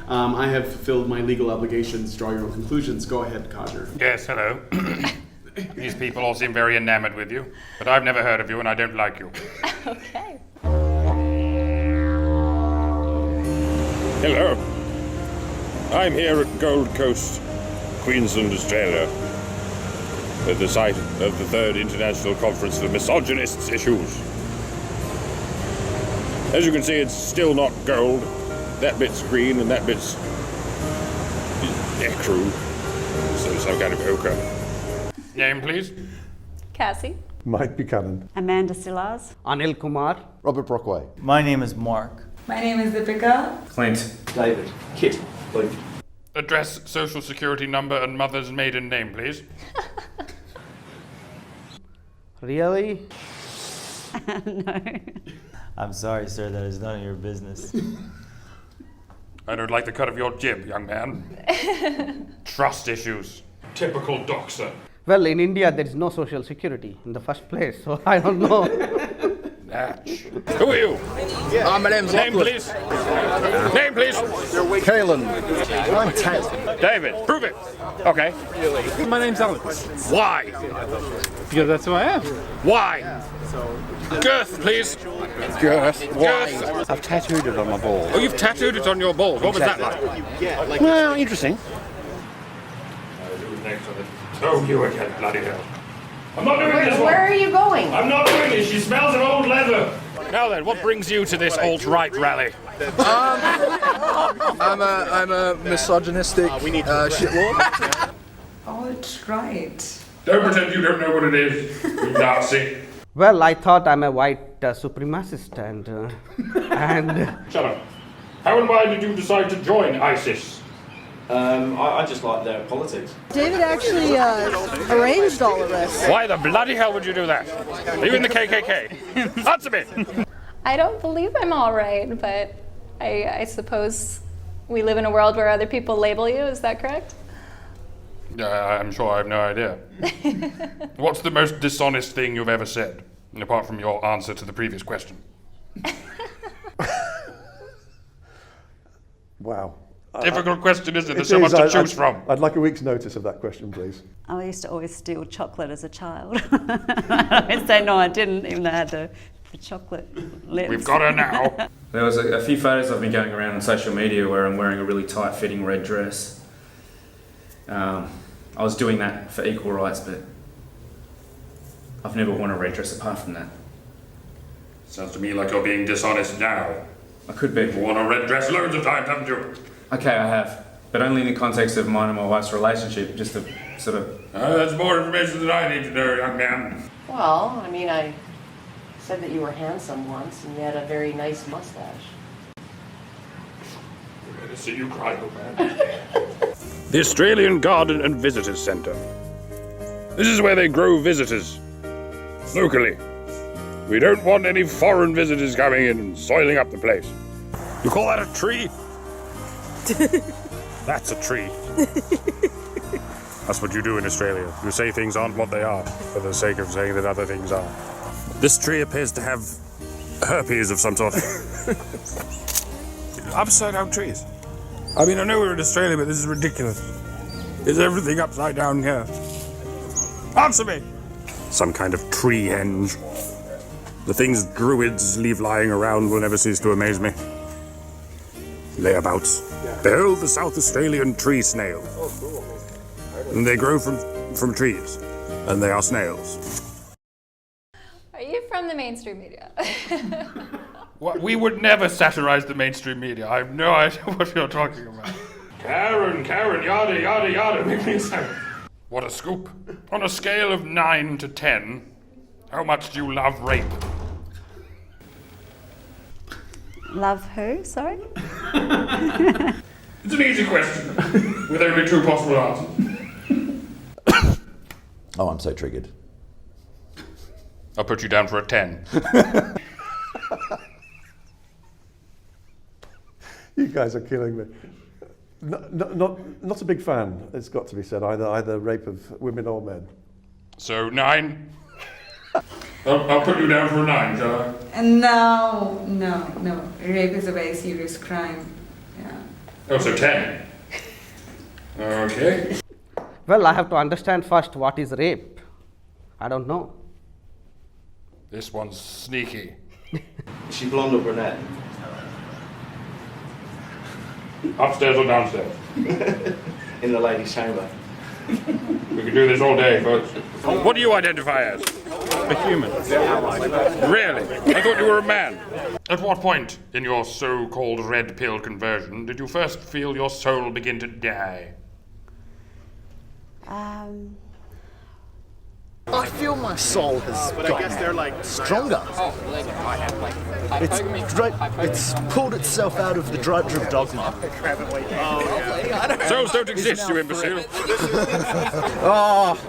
I have fulfilled my legal obligations. Draw your own conclusions. Go ahead, Codger. Yes, hello. These people all seem very enamored with you, but I've never heard of you and I don't like you. Okay. Hello. I'm here at Gold Coast, Queensland, Australia, at the site of the Third International Conference for Misogynists Issues. As you can see, it's still not gold. That bit's green and that bit's ecru, so some kind of ochre. Name, please. Cassie. Mike Buchanan. Amanda Silars. Anil Kumar. Robert Brockway. My name is Mark. My name is Deepika. Clint. David. Kit. Luke. Address, social security number, and mother's maiden name, please. Really? No. I'm sorry, sir, that is none of your business. I don't like the cut of your jib, young man. Trust issues. Typical doxer. Well, in India, there is no social security in the first place, so I don't know. Natch. Who are you? My name's Name, Lockwood. please. Name, please. Kalen. I'm Ted. David. Prove it. Okay. My name's Alex. Why? Because that's who I am. Why? Girth, please. Girth. Girth. I've tattooed it on my balls. Oh, you've tattooed it on your balls. What was that like? Well, interesting. Oh, you again, bloody hell. I'm not doing this one. Where are you going? I'm not doing this. She smells of old leather. Now then, what brings you to this alt-right rally? I'm a misogynistic shitlord. Alt-right. Don't pretend you don't know what it is, you Nazi. Well, I thought I'm a white supremacist and Shut up. How and why did you decide to join ISIS? I just like their politics. David actually arranged all of this. Why the bloody hell would you do that? Are you in the KKK? Answer me! I don't believe I'm all right, but I suppose we live in a world where other people label you. Is that correct? I'm sure I have no idea. What's the most dishonest thing you've ever said, apart from your answer to the previous question? Wow. Difficult question, isn't it? There's so much to choose from. I'd like a week's notice of that question, please. I used to always steal chocolate as a child. I say no, I didn't, even though I had the chocolate lips. We've got her now. There was a few photos I've been going around on social media where I'm wearing a really tight-fitting red dress. I was doing that for equal rights, but I've never worn a red dress apart from that. Sounds to me like you're being dishonest now. I could be. You've worn a red dress loads of times, haven't you? Okay, I have. But only in the context of mine and my wife's relationship, just to sort of... That's more information than I need to know, young man. Well, I mean, I said that you were handsome once and you had a very nice mustache. I'm going to see you cry, old man. The Australian Garden and Visitors Centre. This is where they grow visitors. Locally. We don't want any foreign visitors coming in and soiling up the place. You call that a tree? That's a tree. That's what you do in Australia. You say things aren't what they are for the sake of saying that other things are. This tree appears to have herpes of some sort. Upside down trees. I mean, I know we're in Australia, but this is ridiculous. Is everything upside down here? Answer me! Some kind of tree henge. The things druids leave lying around will never cease to amaze me. Layabouts. Behold the South Australian tree snail. And they grow from trees. And they are snails. Are you from the mainstream media? What? We would never satirize the mainstream media. I have no idea what you're talking about. Karen, yada, yada, yada. Make me sound. What a scoop. On a scale of 9 to 10, how much do you love rape? Love who? Sorry? It's an easy question, with only 2 possible answers. Oh, I'm so triggered. I'll put you down for a 10. You guys are killing me. Not a big fan, it's got to be said, either rape of women or men. So 9? I'll put you down for a 9, shall I? And no. Rape is a very serious crime. Yeah. Oh, so 10. Okay. Well, I have to understand first what is rape. I don't know. This one's sneaky. Is she blonde or brunette? Upstairs or downstairs? In the ladies' chamber. We could do this all day, folks. What do you identify as? A human. Really? I thought you were a man. At what point in your so-called red pill conversion did you first feel your soul begin to die? I feel my soul has gotten stronger. It's pulled itself out of the drudge of dogma. Souls don't exist, you imbecile.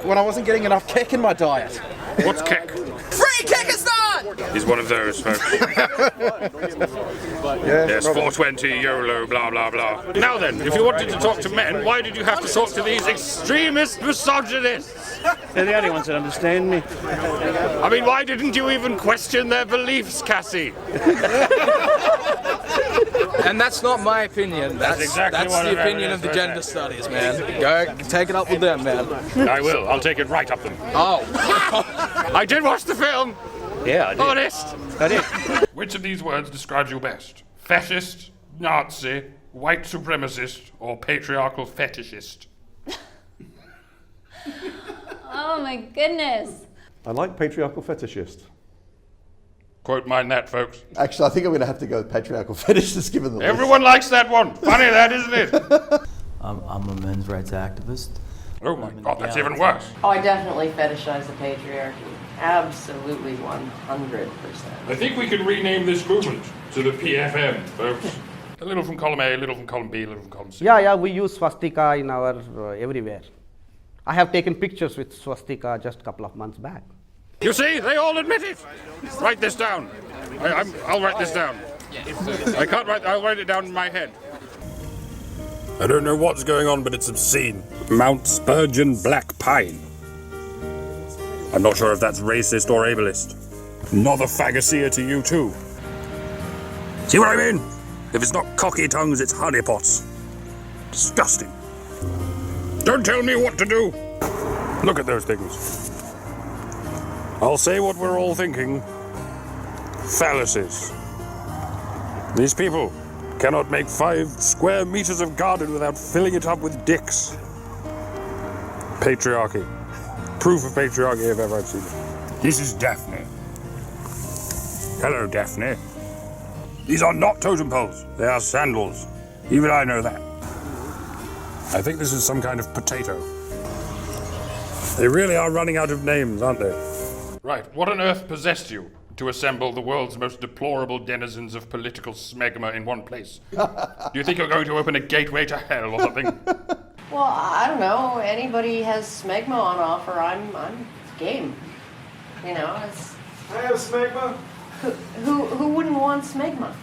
When I wasn't getting enough kek in my diet. What's kek? Free Kekistan! He's one of those, folks. Yes, 420, YOLO, blah, blah, blah. Now then, if you wanted to talk to men, why did you have to talk to these extremist misogynists? They're the only ones that understand me. I mean, why didn't you even question their beliefs, Cassie? And that's not my opinion. That's exactly that's what the I've opinion heard. of the gender studies, man. Go take it up with them, man. I will. I'll take it right up them. Oh. I did watch the film. Yeah, I did. Honest. I did. Which of these words describes you best? Fascist, Nazi, white supremacist, or patriarchal fetishist? Oh my goodness. I like patriarchal fetishist. Quote mind that, folks. Actually, I think I'm going to have to go with patriarchal fetishist given the Everyone likes that one. Funny that, isn't it? I'm a men's rights activist. Oh my God, that's even worse. Oh, I definitely fetishize the patriarchy. Absolutely 100%. I think we can rename this movement to the PFM, folks. A little from column A, a little from column B, a little from column C. Yeah, we use swastika in our everywhere. I have taken pictures with swastika just a couple of months back. You see, they all admit it. Write this down. I'll write this down. I can't write. I'll write it down in my head. I don't know what's going on, but it's obscene. Mount Spurgeon Black Pine. I'm not sure if that's racist or ableist. Another phagosia to you too. See what I mean? If it's not cocky tongues, it's honeypots. Disgusting. Don't tell me what to do. Look at those things. I'll say what we're all thinking. Fallacies. These people cannot make 5 square meters of garden without filling it up with dicks. Patriarchy. Proof of patriarchy if ever I've seen it. This is Daphne. Hello, Daphne. These are not totem poles. They are sandals. Even I know that. I think this is some kind of potato. They really are running out of names, aren't they? Right, what on earth possessed you to assemble the world's most deplorable denizens of political smegma in one place? Do you think you're going to open a gateway to hell or something? Well, I don't know. Anybody has smegma on offer, I'm game. You know, it's... I have smegma. Who wouldn't want smegma?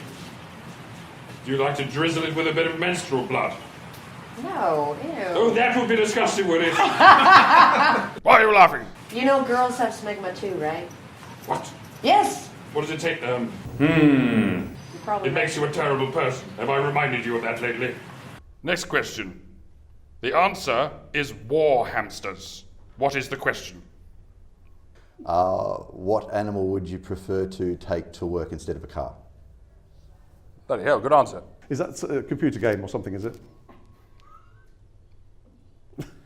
Do you like to drizzle it with a bit of menstrual blood? No, ew. Oh, that would be disgusting, would it? Why are you laughing? You know girls have smegma too, right? What? Yes! What does it take? Probably It makes you a terrible person. Have I reminded you of that lately? Next question. The answer is war hamsters. What is the question? What animal would you prefer to take to work instead of a car? Bloody hell, good answer. Is that a computer game or something, is it?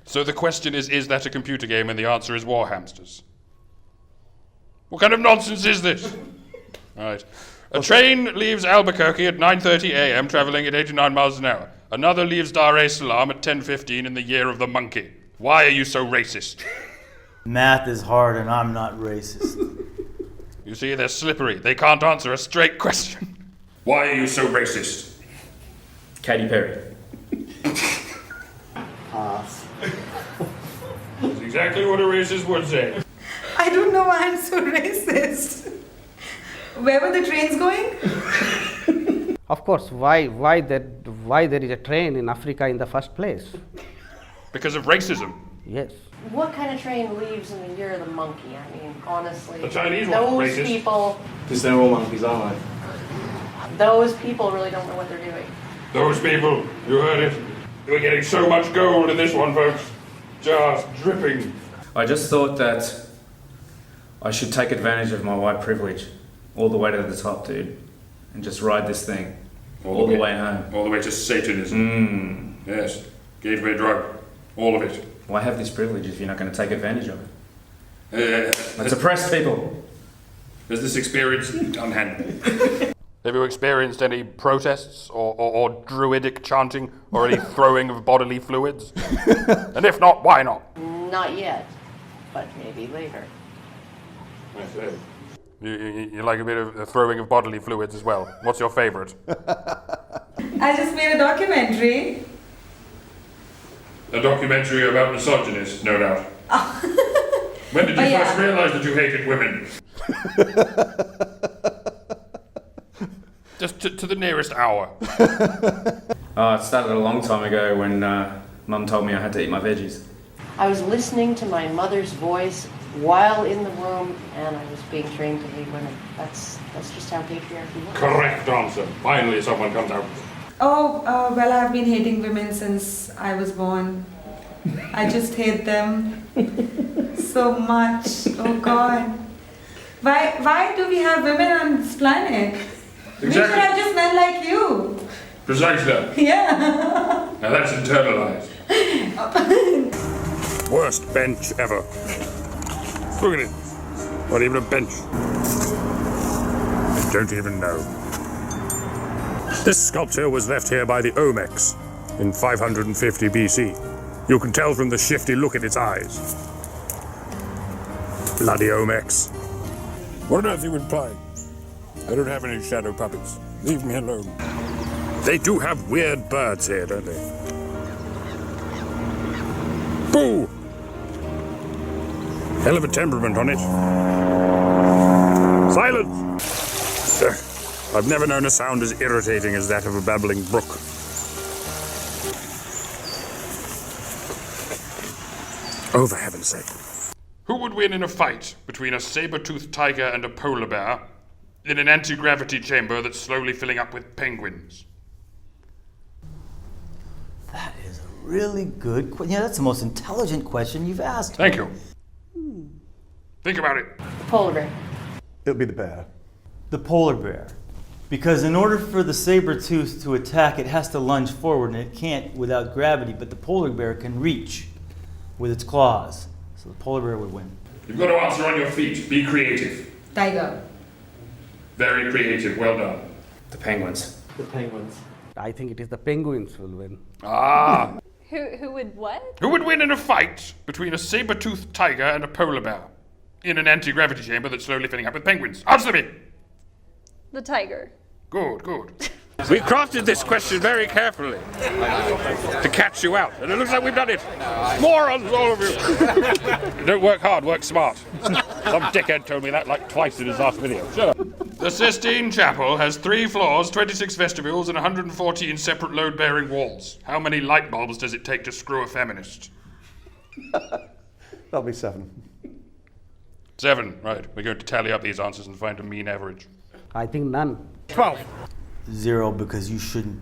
So the question is that a computer game? And the answer is war hamsters. What kind of nonsense is this? All right. A train leaves Albuquerque at 9:30 a.m. traveling at 89 miles an hour. Another leaves Dar es Salaam at 10:15 in the year of the monkey. Why are you so racist? Math is hard and I'm not racist. You see, they're slippery. They can't answer a straight question. Why are you so racist? Katy Perry. Pass. That's exactly what a racist would say. I don't know why I'm so racist. Where were the trains going? Of course, why there is a train in Africa in the first place? Because of racism. Yes. What kind of train leaves in the year of the monkey? I mean, honestly, The Chinese one, those racist. people, Because they're all monkeys, aren't they? those people really don't know what they're doing. Those people, you heard it. We're getting so much gold in this one, folks. Just dripping. I just thought that I should take advantage of my white privilege all the way to the top, dude, and just ride this thing all the way home. All the way to Satanism. Yes. Gateway drug. All of it. Why have this privilege if you're not going to take advantage of it? Let's oppress people. Has this experience unhandled? Have you experienced any protests or druidic chanting or any throwing of bodily fluids? And if not, why not? Not yet, but maybe later. I see. You like a bit of throwing of bodily fluids as well. What's your favourite? I just made a documentary. A documentary about misogynists, no doubt. When did you first realise that you hated women? Just to the nearest hour. It started a long time ago when Mum told me I had to eat my veggies. I was listening to my mother's voice while in the room, and I was being trained to hate women. That's just how patriarchy works. Correct answer. Finally someone comes out. Oh, well, I've been hating women since I was born. I just hate them so much. Oh God. Why do we have women on this planet? Exactly. We should have just men like you. Precisely. Yeah. Now that's internalized. Worst bench ever. Look at it. Not even a bench. I don't even know. This sculpture was left here by the Olmecs in 550 BC. You can tell from the shifty look in its eyes. Bloody Olmecs. What on earth are you implying? I don't have any shadow puppets. Leave me alone. They do have weird birds here, don't they? Boo! Hell of a temperament on it. Silence! Ugh. I've never known a sound as irritating as that of a babbling brook. Oh, for heaven's sake. Who would win in a fight between a saber-toothed tiger and a polar bear in an anti-gravity chamber that's slowly filling up with penguins? That is a really good question. Yeah, that's the most intelligent question you've asked. Thank you. Think about it. Polar bear. It'll be the bear. The polar bear. Because in order for the saber-tooth to attack, it has to lunge forward, and it can't without gravity, but the polar bear can reach with its claws. So the polar bear would win. You've got to answer on your feet. Be creative. Tiger. Very creative. Well done. The penguins. The penguins. I think it is the penguins will win. Ah! Who would what? Who would win in a fight between a saber-toothed tiger and a polar bear in an anti-gravity chamber that's slowly filling up with penguins? Answer me! The tiger. Good, good. We crafted this question very carefully to catch you out, and it looks like we've done it. Morons, all of you! Don't work hard, work smart. Some dickhead told me that like twice in his last video. Shut up. The Sistine Chapel has 3 floors, 26 vestibules, and 114 separate load-bearing walls. How many light bulbs does it take to screw a feminist? That'll be 7. 7, right. We're going to tally up these answers and find a mean average. I think none. 12. 0, because you shouldn't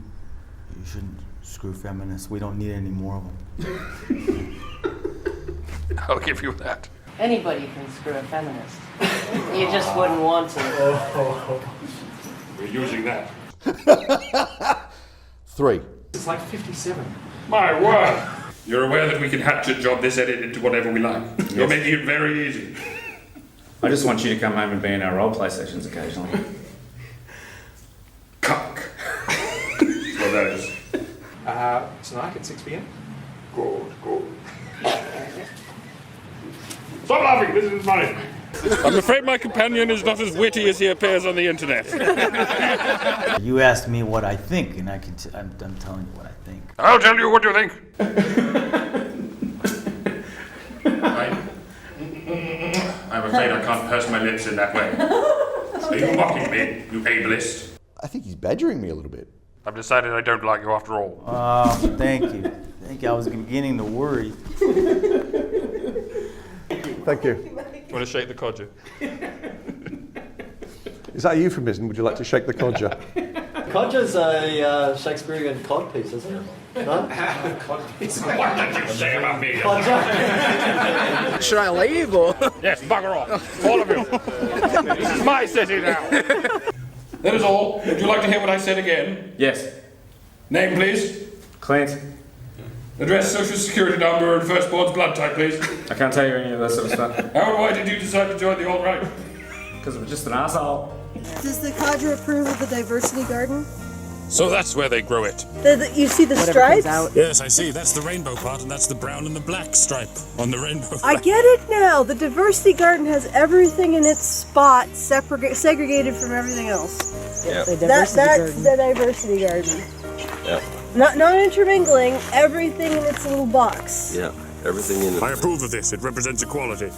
screw feminists. We don't need any more of them. I'll give you that. Anybody can screw a feminist. You just wouldn't want to. We're using that. 3. It's like 57. My word! You're aware that we can hatchet job this edit into whatever we like. You're making it very easy. I just want you to come home and be in our roleplay sessions occasionally. Cuck. That's what that is. Tonight at 6 p.m. Good. Stop laughing, this isn't funny. I'm afraid my companion is not as witty as he appears on the internet. You asked me what I think, and I'm telling you what I think. I'll tell you what you think. I'm afraid I can't purse my lips in that way. Are you mocking me, you ableist? I think he's badgering me a little bit. I've decided I don't like you after all. Oh, thank you. I was beginning to worry. Thank you. Want to shake the codger? Is that a euphemism? Would you like to shake the codger? Codger's a Shakespearean cod piece, isn't it? No? What did you say about me? Should I leave or? Yes, bugger off. All of you. This is my city now. That is all. Would you like to hear what I said again? Yes. Name, please. Clint. Address, social security number, and firstborn's blood type, please. I can't tell you any of that sort of stuff. How and why did you decide to join the alt-right? Because I'm just an asshole. Does the Codger approve of the diversity garden? So that's where they grow it. You see the stripes? Yes, I see. That's the rainbow part, and that's the brown and the black stripe on the rainbow. I get it now. The diversity garden has everything in its spot, segregated from everything else. Yeah. That's the diversity garden. Yeah. Not intermingling, everything in its little box. Yeah. Everything in it. I approve of this. It represents equality.